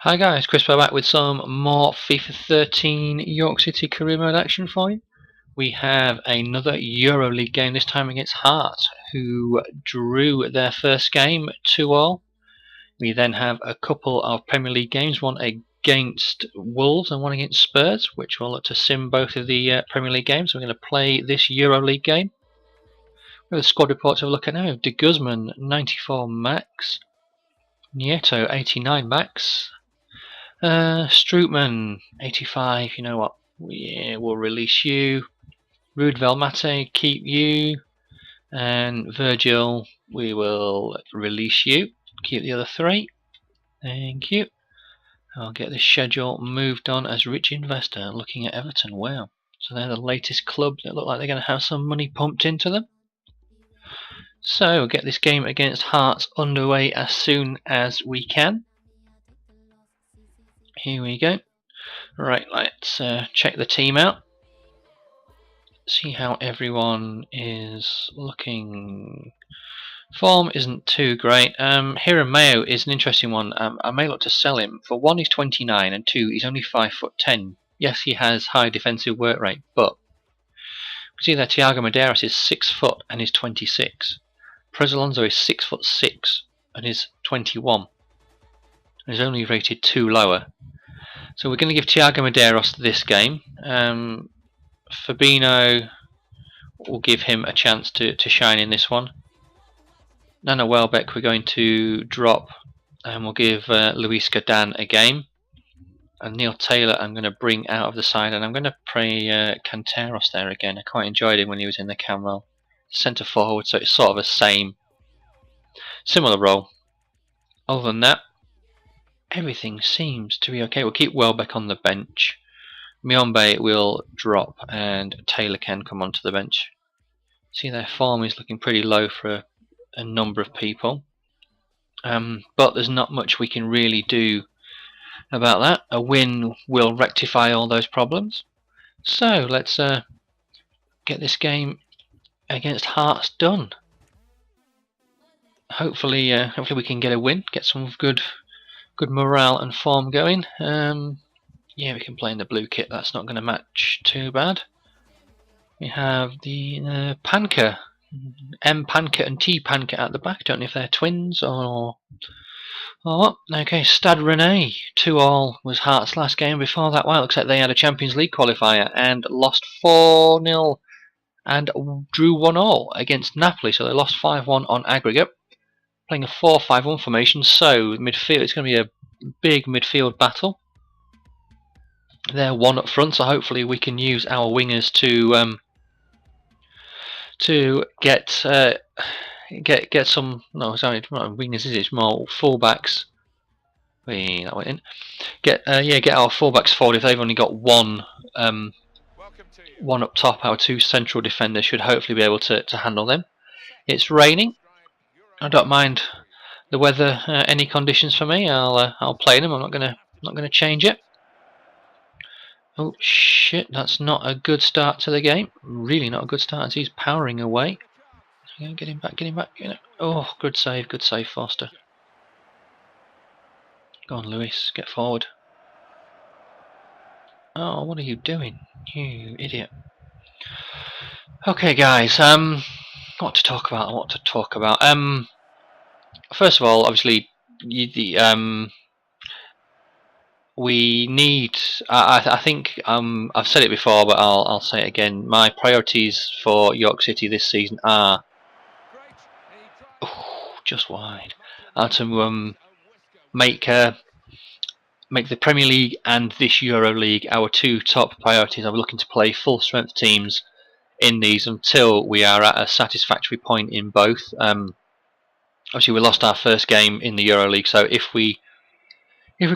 Hi guys, Chris back with some more FIFA 13 York City career mode action for you. We have another Euro League game, this time against Hearts, who drew their first game 2-all. We then have a couple of Premier League games, one against Wolves and one against Spurs, which we'll look to sim both of the Premier League games. We're going to play this Euro League game. We have the squad report to look at now. De Guzman 94 max, Nieto 89 max, Strootman 85. You know what? We'll release you. Ruud Velmate, keep you. And Virgil, we will release you. Keep the other three. Thank you. I'll get this schedule moved on as rich investor looking at Everton. Wow. So they're the latest club that look like they're going to have some money pumped into them. So we'll get this game against Hearts underway as soon as we can. Here we go. Right, let's check the team out. See how everyone is looking. Form isn't too great. Hiram Mayo is an interesting one. I may look to sell him. For one, he's 29, and two, he's only 5'10". Yes, he has high defensive work rate, but see there, Thiago Medeiros is 6 foot and is 26. Perez Alonso is 6'6" and is 21. And is only rated 2 lower. So we're going to give Thiago Medeiros this game. Fabinho will give him a chance to shine in this one. Nana Welbeck we're going to drop, and we'll give Luis Gadan a game. And Neil Taylor I'm going to bring out of the side, and I'm going to play Canteros there again. I quite enjoyed him when he was in the cam role. Centre forward, so it's sort of a similar role. Other than that, everything seems to be okay. We'll keep Welbeck on the bench. Miombe will drop, and Taylor can come onto the bench. See, their form is looking pretty low for a number of people, but there's not much we can really do about that. A win will rectify all those problems. So let's get this game against Hearts done. Hopefully we can get a win, get some good morale and form going. Yeah, we can play in the blue kit. That's not going to match too bad. We have the Panker, M Panker and T Panker at the back. Don't know if they're twins or what. Okay, Stade Rennais 2-all was Hearts' last game. Before that, well, looks like they had a Champions League qualifier and lost 4-0 and drew 1-all against Napoli. So they lost 5-1 on aggregate. Playing a 4-5-1 formation. So midfield, it's going to be a big midfield battle. They're one up front, so hopefully we can use our wingers to get some. No, sorry, not wingers. It's more fullbacks. That went in. Get our fullbacks forward. If they've only got one up top, our two central defenders should hopefully be able to handle them. It's raining. I don't mind the weather. Any conditions for me, I'll play them. I'm not gonna change it. Oh shit, that's not a good start to the game. Really not a good start as he's powering away. Get him back. Oh, good save, Foster. Go on, Lewis, get forward. Oh, what are you doing, you idiot? Okay, guys, what to talk about? First of all, obviously, we need. I think I've said it before, but I'll say it again. My priorities for York City this season are just wide. Are to make the Premier League and this Euro League our two top priorities. I'm looking to play full strength teams in these until we are at a satisfactory point in both. Obviously, we lost our first game in the Euro League, so if we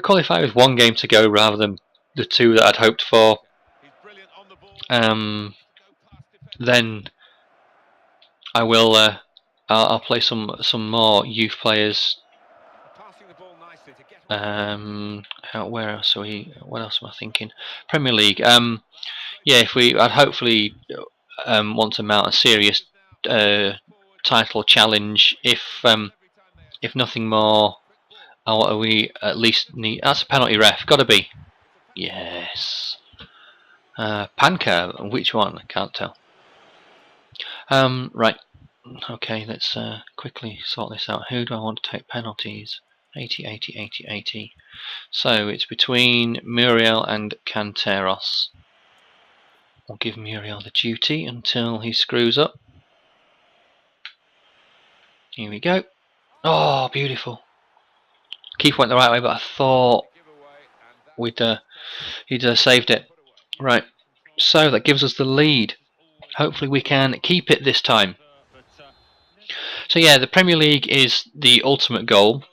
qualify with one game to go rather than the two that I'd hoped for, then I will. I'll play some more youth players. Where else are we? What else am I thinking? Premier League. Yeah, I'd hopefully want to mount a serious title challenge. If nothing more, Oh, we at least need... That's a penalty, ref. Gotta be. Yes. Panko. Which one? I can't tell. Right. Okay, let's quickly sort this out. Who do I want to take penalties? 80, 80, 80, 80. So it's between Muriel and Canteros. We'll give Muriel the duty until he screws up. Here we go. Oh, beautiful. Keith went the right way, but I thought he'd saved it. Right, so that gives us the lead. Hopefully we can keep it this time. So yeah, the Premier League is the ultimate goal.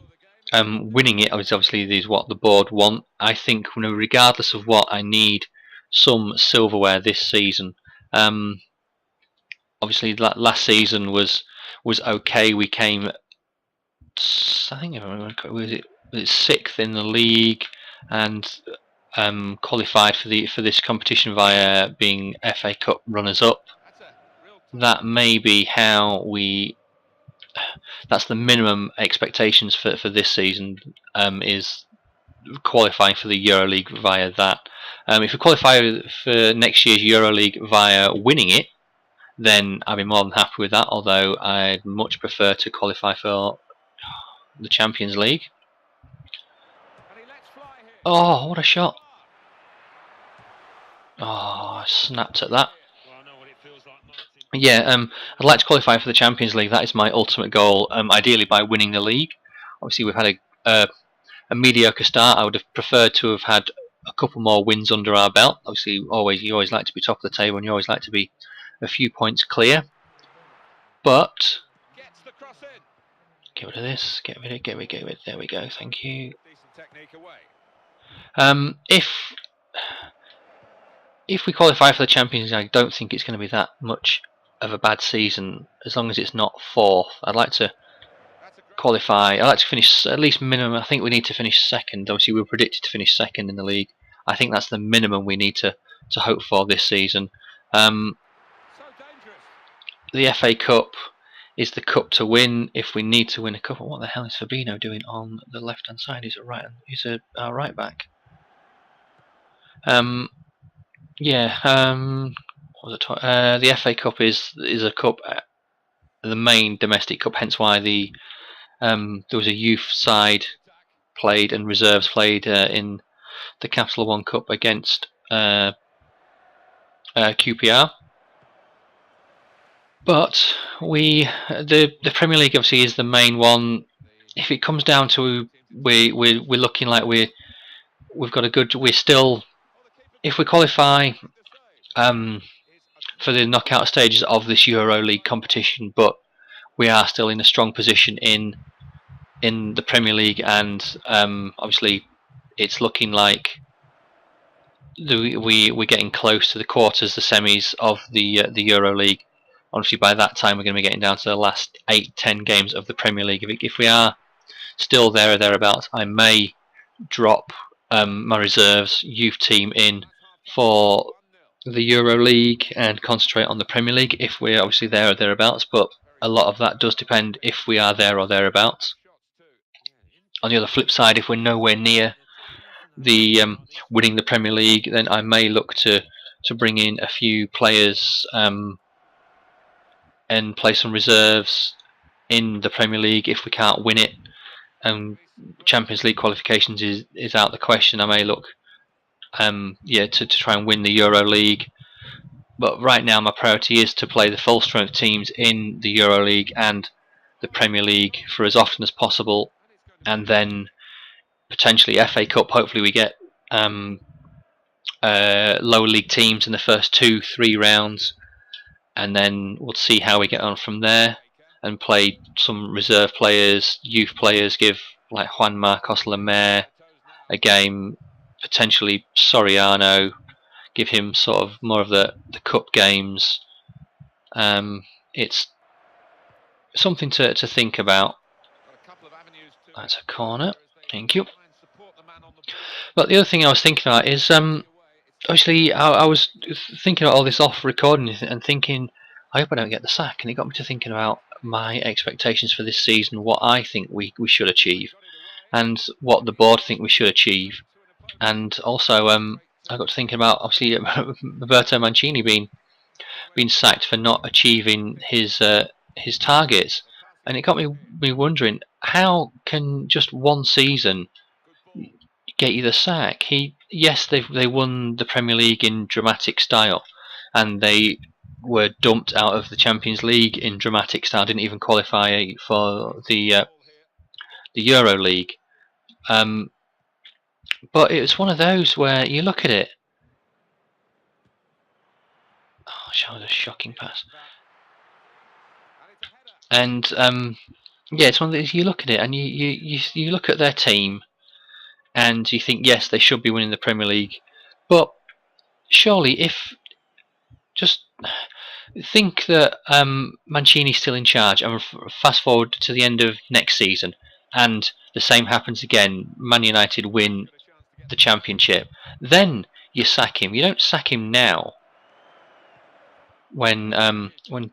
Winning it obviously is what the board want. I think, regardless of what, I need some silverware this season. Obviously last season was okay. We came, I think, was it 6th in the league, and qualified for this competition via being FA Cup runners-up. That may be how that's the minimum expectations for this season, is qualifying for the EuroLeague via that. If we qualify for next year's EuroLeague via winning it, then I'd be more than happy with that, although I'd much prefer to qualify for the Champions League. Oh, what a shot. Oh, I snapped at that. Yeah, I'd like to qualify for the Champions League. That is my ultimate goal, ideally by winning the league. Obviously, we've had a mediocre start. I would have preferred to have had a couple more wins under our belt. Obviously, you always like to be top of the table, and you always like to be a few points clear. But get rid of this. Get rid of it. There we go. Thank you. If we qualify for the Champions League, I don't think it's going to be that much of a bad season, as long as it's not 4th. I'd like to qualify. I'd like to finish at least minimum. I think we need to finish 2nd. Obviously, we were predicted to finish 2nd in the league. I think that's the minimum we need to hope for this season. The FA Cup is the cup to win. If we need to win a cup, what the hell is Fabinho doing on the left-hand side? He's a right back. Yeah. The FA Cup is a cup, the main domestic cup. Hence why there was a youth side played and reserves played in the Capital One Cup against QPR. But the Premier League obviously is the main one. If it comes down to we're looking like we've got a good. We're still, if we qualify for the knockout stages of this Euro League competition, but we are still in a strong position in the Premier League, and obviously it's looking like we're getting close to the quarters, the semis of the Euro League. Obviously, by that time, we're going to be getting down to the last 8-10 games of the Premier League. If we are still there or thereabouts, I may drop my reserves youth team in for the Euro League and concentrate on the Premier League if we're obviously there or thereabouts. But a lot of that does depend if we are there or thereabouts. On the other flip side, if we're nowhere near the winning the Premier League, then I may look to bring in a few players and play some reserves in the Premier League if we can't win it. Champions League qualifications is out the question. I may look to try and win the Euro League, but right now my priority is to play the full strength teams in the Euro League and the Premier League for as often as possible, and then potentially FA Cup. Hopefully we get lower league teams in the first 2-3 rounds, and then we'll see how we get on from there and play some reserve players, youth players, give like Juan Marcos Lemaire a game, potentially Soriano, give him sort of more of the cup games. It's something to think about. That's a corner, thank you. But the other thing I was thinking about is obviously I was thinking about all this off recording and thinking, I hope I don't get the sack, and it got me to thinking about my expectations for this season, what I think we should achieve. and what the board think we should achieve. And also, I got to thinking about obviously Roberto Mancini being sacked for not achieving his targets, and it got me wondering, how can just one season get you the sack? Yes, they won the Premier League in dramatic style, and they were dumped out of the Champions League in dramatic style. Didn't even qualify for the Euro League. But it was one of those where you look at it. Oh, that was a shocking pass. And yeah, it's one of these. You look at it, and you look at their team, and you think, yes, they should be winning the Premier League, but surely, if just think that Mancini's still in charge, and fast forward to the end of next season, and the same happens again. Man United win the championship, then you sack him. You don't sack him now, when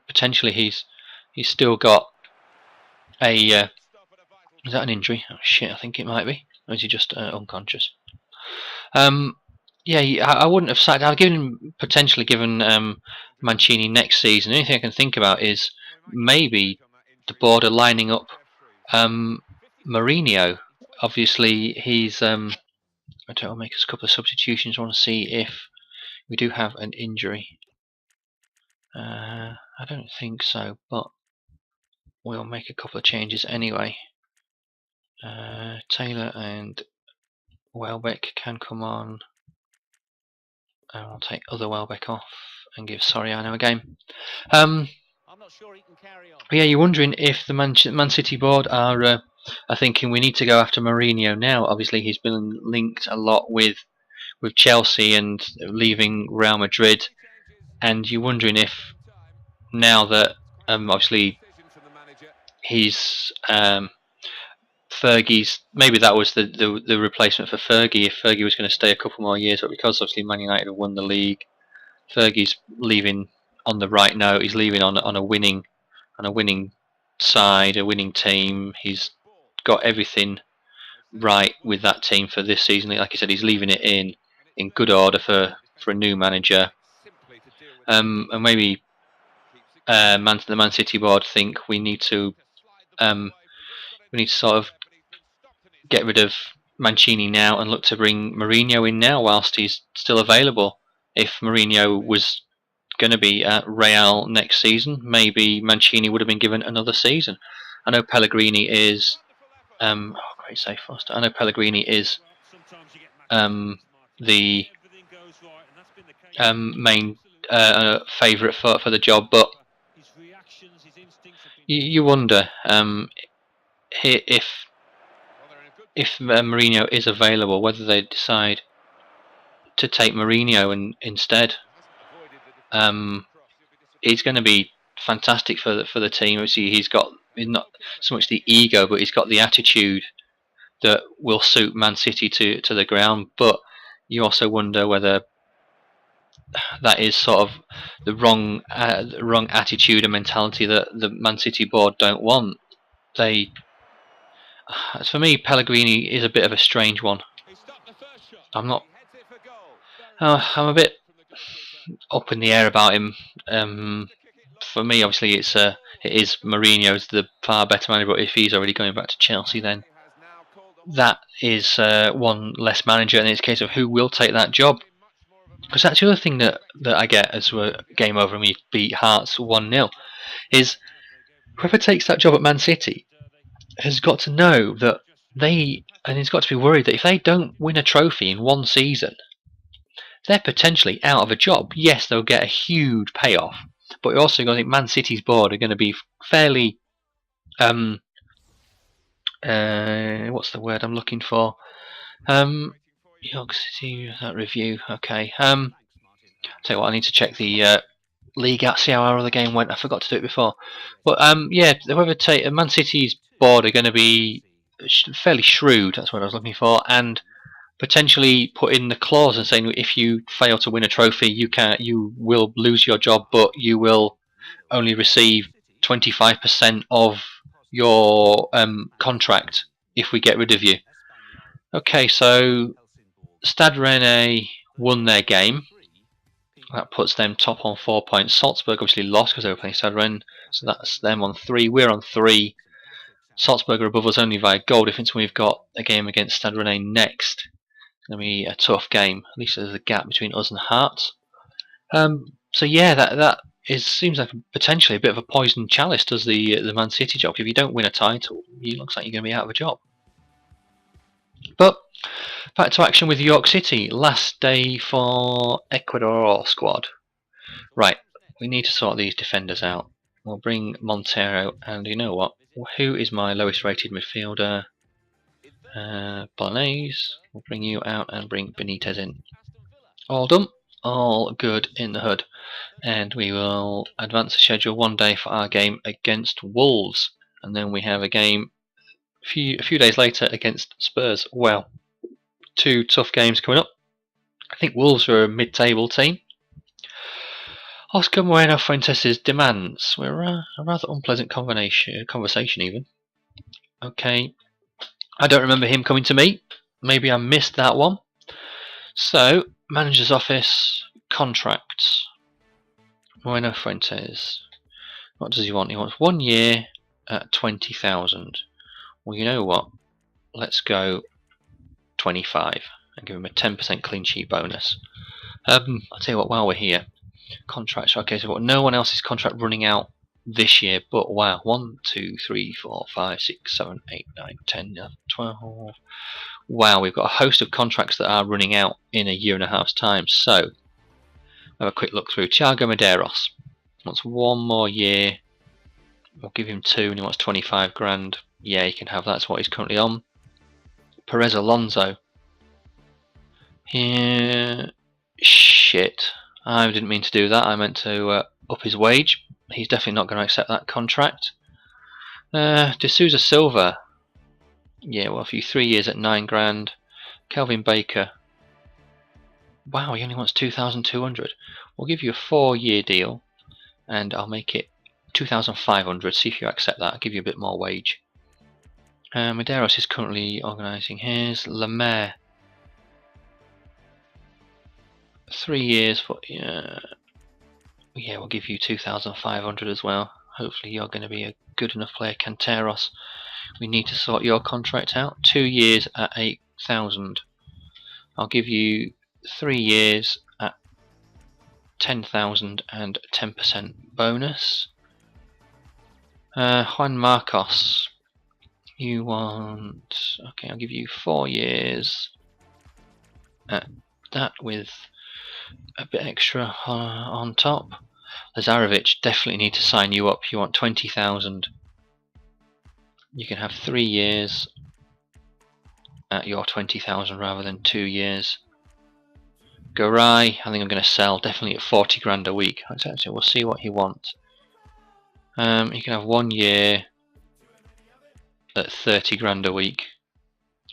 potentially he's still got a. Is that an injury? Oh shit, I think it might be. Or is he just unconscious? Yeah, I wouldn't have sacked. I'd potentially given Mancini next season. The only thing I can think about is maybe the board are lining up Mourinho. Obviously, he's. I'll make a couple of substitutions. I want to see if we do have an injury. I don't think so, but we'll make a couple of changes anyway. Taylor and Welbeck can come on. And I'll take other Welbeck off and give Soriano a game. But yeah, you're wondering if the Man City board are thinking we need to go after Mourinho now. Obviously, he's been linked a lot with Chelsea and leaving Real Madrid, and you're wondering if now that obviously he's Fergie's, maybe that was the replacement for Fergie. If Fergie was going to stay a couple more years, but because obviously Man United have won the league, Fergie's leaving on the right note. He's leaving on a winning side, a winning team. He's got everything right with that team for this season. Like I said, he's leaving it in good order for a new manager. And maybe the Man City board think we need to sort of get rid of Mancini now and look to bring Mourinho in now whilst he's still available. If Mourinho was going to be at Real next season, maybe Mancini would have been given another season. I know Pellegrini is great save, Foster. I know Pellegrini is the main favourite for the job, but you wonder if Mourinho is available, whether they decide to take Mourinho instead. He's going to be fantastic for the team. Obviously, he's not so much the ego, but he's got the attitude that will suit Man City to the ground. But you also wonder whether that is sort of the wrong attitude and mentality that the Man City board don't want. For me, Pellegrini is a bit of a strange one. I'm a bit up in the air about him. For me, obviously, it is Mourinho's the far better manager. But if he's already going back to Chelsea, then that is one less manager, and it's a case of who will take that job. Because that's the other thing that I get as we're game over and we beat Hearts 1-0 is whoever takes that job at Man City has got to know that he's got to be worried that if they don't win a trophy in one season, they're potentially out of a job. Yes, they'll get a huge payoff, but you're also going to think Man City's board are going to be fairly what's the word I'm looking for? York City, that review. Okay. Tell you what, I need to check the league out, see how our other game went. I forgot to do it before. But yeah, whoever take Man City's board are going to be fairly shrewd. That's what I was looking for, and potentially put in the clause and saying if you fail to win a trophy, you will lose your job, but you will only receive 25% of your contract if we get rid of you. Okay, so Stade Rennais won their game. That puts them top on 4 points. Salzburg obviously lost because they were playing Stade Rennes, so that's them on 3. We're on 3. Salzburg are above us only via goal difference. We've got a game against Stade Rennais next. It's going to be a tough game. At least there's a gap between us and Hearts. So yeah, that seems like potentially a bit of a poisoned chalice. Does the Man City job? If you don't win a title, it looks like you're going to be out of a job. But back to action with York City. Last day for Ecuador squad. Right, we need to sort these defenders out. We'll bring Montero, and you know what? Who is my lowest rated midfielder? Bolognese. We'll bring you out and bring Benitez in. All done. All good in the hood. And we will advance the schedule one day for our game against Wolves. And then we have a game a few days later against Spurs. Well, 2 tough games coming up. I think Wolves are a mid-table team. Oscar Moreno Fuentes' demands were a rather unpleasant conversation even. Okay, I don't remember him coming to me. Maybe I missed that one. So, manager's office, contracts. Moreno Fuentes. What does he want? He wants 1 year at 20,000. Well, you know what? Let's go 25 and give him a 10% clean sheet bonus. I'll tell you what, while we're here, contracts. Okay, so no one else's contract running out this year, but wow, 1, 2, 3, 4, 5, 6, 7, 8, 9, 10, 11, 12. Wow, we've got a host of contracts that are running out in a year and a half's time. So, have a quick look through. Thiago Medeiros wants 1 more year. We'll give him 2, and he wants 25 grand. Yeah, he can have that. That's what he's currently on. Perez Alonso. Yeah, shit. I didn't mean to do that. I meant to up his wage. He's definitely not going to accept that contract. De Souza Silva. Yeah, well, for you 3 years at 9 grand. Kelvin Baker. Wow, he only wants 2,200. We'll give you a 4-year deal, and I'll make it 2,500. See if you accept that. I'll give you a bit more wage. Medeiros is currently organising his. Lemaire. 3 years for yeah, we'll give you 2,500 as well. Hopefully you're going to be a good enough player. Canteros, we need to sort your contract out. 2 years at 8,000. I'll give you 3 years at 10,000 and 10% bonus. Juan Marcos, you want? Okay, I'll give you 4 years at that with a bit extra on top. Lazarevic, definitely need to sign you up. You want 20,000. You can have 3 years at your 20,000 rather than 2 years. Garay, I think I'm going to sell definitely at 40 grand a week. Actually, we'll see what he wants. You can have 1 year at 30 grand a week.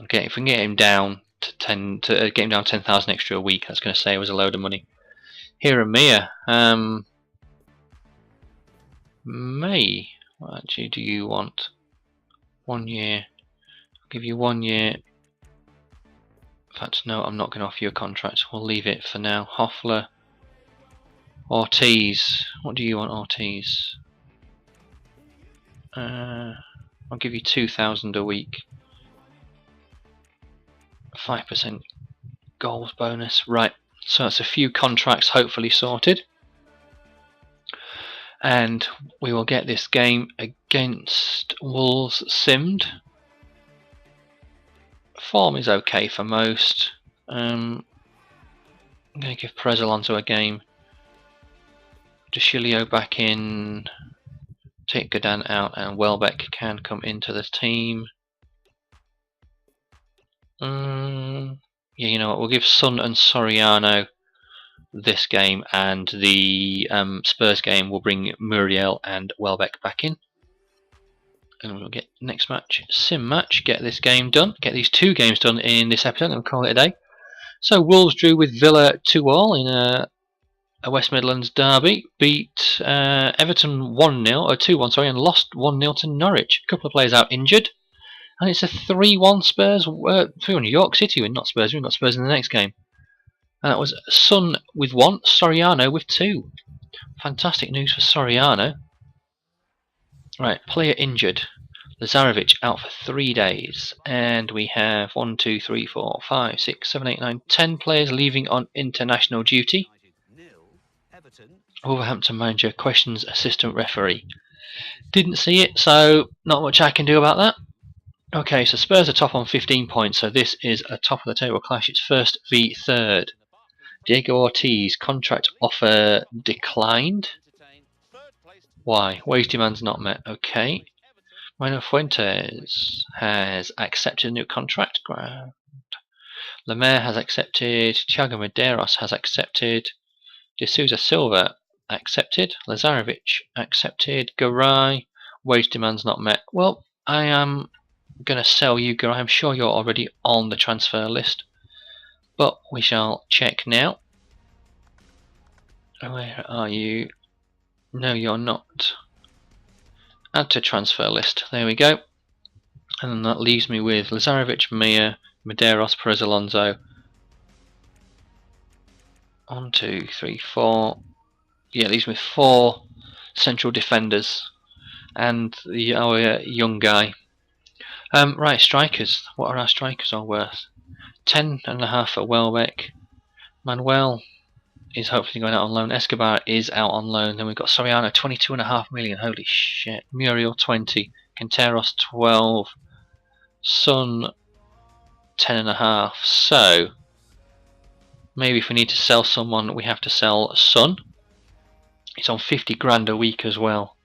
Okay, if we can get him down to get him down 10,000 extra a week, that's going to save us a load of money. Here and Mia, May. What actually do you want? 1 year. I'll give you 1 year. In fact, no, I'm not going to offer you a contract. We'll leave it for now. Hoffler. Ortiz. What do you want, Ortiz? I'll give you 2,000 a week. 5% goals bonus. Right, so that's a few contracts hopefully sorted. And we will get this game against Wolves simmed. Form is okay for most. I'm going to give Perez Alonso a game. Deschilio back in. Take Godin out, and Welbeck can come into the team. Yeah, you know what? We'll give Son and Soriano this game, and the Spurs game will bring Muriel and Welbeck back in. And we'll get next match, sim match, get this game done. Get these 2 games done in this episode, and call it a day. So Wolves drew with Villa 2-2 in a West Midlands derby. Beat Everton 1-0, or 2-1, sorry, and lost 1-0 to Norwich. A couple of players out injured. And it's a 3-1 Spurs, 3-1 York City win, not Spurs. We've got Spurs in the next game. And that was Son with 1, Soriano with 2. Fantastic news for Soriano. Right, player injured. Lazarevic out for 3 days. And we have 1, 2, 3, 4, 5, 6, 7, 8, 9, 10 players leaving on international duty. Wolverhampton manager questions assistant referee. Didn't see it, so not much I can do about that. Okay, so Spurs are top on 15 points, so this is a top of the table clash. It's first v third. Diego Ortiz, contract offer declined. Why? Wage demands not met. Okay. Manuel Fuentes has accepted a new contract. Lemaire has accepted. Thiago Medeiros has accepted. De Souza Silva accepted. Lazarevic accepted. Garay, wage demands not met. Well, I am going to sell you, Garay. I'm sure you're already on the transfer list, but we shall check now. Where are you? No, you're not. Add to transfer list. There we go. And then that leaves me with Lazarevic, Mia, Medeiros, Perez Alonso. 1, 2, 3, 4. Yeah, leaves me 4 central defenders and our young guy. Right, strikers. What are our strikers all worth? 10.5 for Welbeck. Manuel is hopefully going out on loan. Escobar is out on loan. Then we've got Soriano, 22.5 million. Holy shit. Muriel, 20. Quinteros, 12. Son, 10.5. So maybe if we need to sell someone, we have to sell Son. It's on 50 grand a week as well.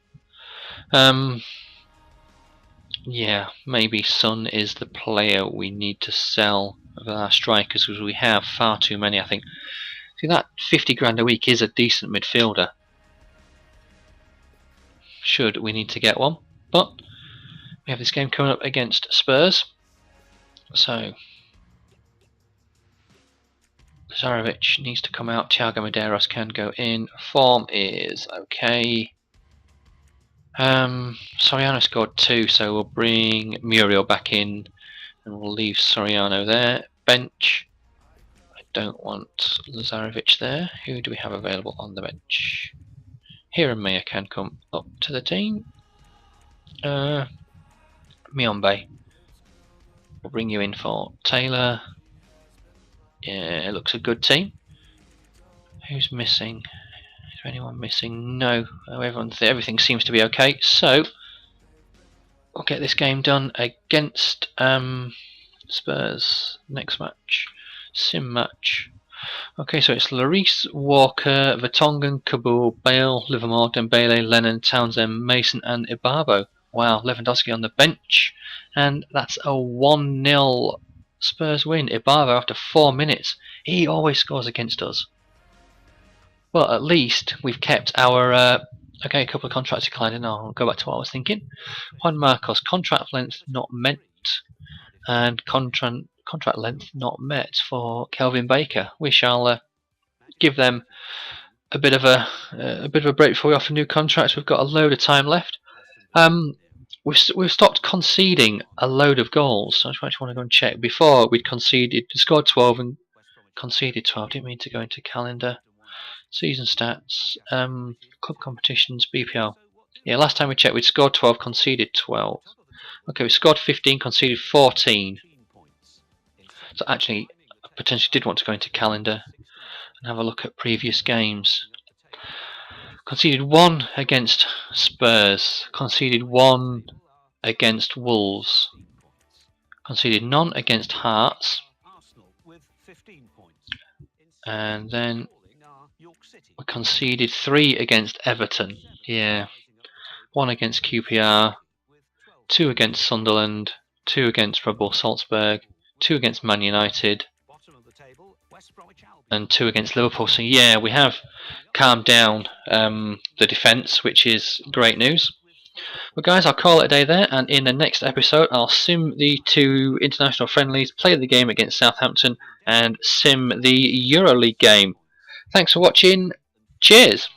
Yeah, maybe Son is the player we need to sell of our strikers, because we have far too many, I think. See, that 50 grand a week is a decent midfielder. Should we need to get one. But we have this game coming up against Spurs. So Lazarevic needs to come out. Thiago Medeiros can go in. Form is okay. Soriano scored 2, so we'll bring Muriel back in and we'll leave Soriano there. Bench. I don't want Lazarevic there. Who do we have available on the bench? Here and Mia can come up to the team. Miombe. We'll bring you in for Taylor. Yeah, it looks a good team. Who's missing? Is there anyone missing? No. Oh, everything seems to be okay. So we'll get this game done against Spurs. Next match. Sim match. Okay, so it's Lloris, Walker, Vertonghen, Kabul, Bale, Livermore, Dembele, Lennon, Townsend, Mason and Ibarbo. Wow, Lewandowski on the bench. And that's a 1-0 Spurs win. Ibarbo after 4 minutes. He always scores against us. Well, at least we've kept our... okay, a couple of contracts declined, and I'll go back to what I was thinking. Juan Marcos, contract length not met. And contract length not met for Kelvin Baker. We shall give them a bit of a break before we offer new contracts. We've got a load of time left. We've stopped conceding a load of goals. So I just want to go and check. Before we'd scored 12 and conceded 12. Didn't mean to go into calendar. Season stats, club competitions, BPL. Yeah, last time we checked, we'd scored 12, conceded 12. Okay, we scored 15, conceded 14. So actually, I potentially did want to go into calendar and have a look at previous games. Conceded 1 against Spurs, conceded 1 against Wolves, conceded none against Hearts, and then we conceded 3 against Everton. Yeah, 1 against QPR, 2 against Sunderland, 2 against Red Bull Salzburg, 2 against Man United, and 2 against Liverpool. So yeah, we have calmed down the defence, which is great news. Well guys, I'll call it a day there, and in the next episode I'll sim the 2 international friendlies, play the game against Southampton, and sim the Euro League game. Thanks for watching. Cheers!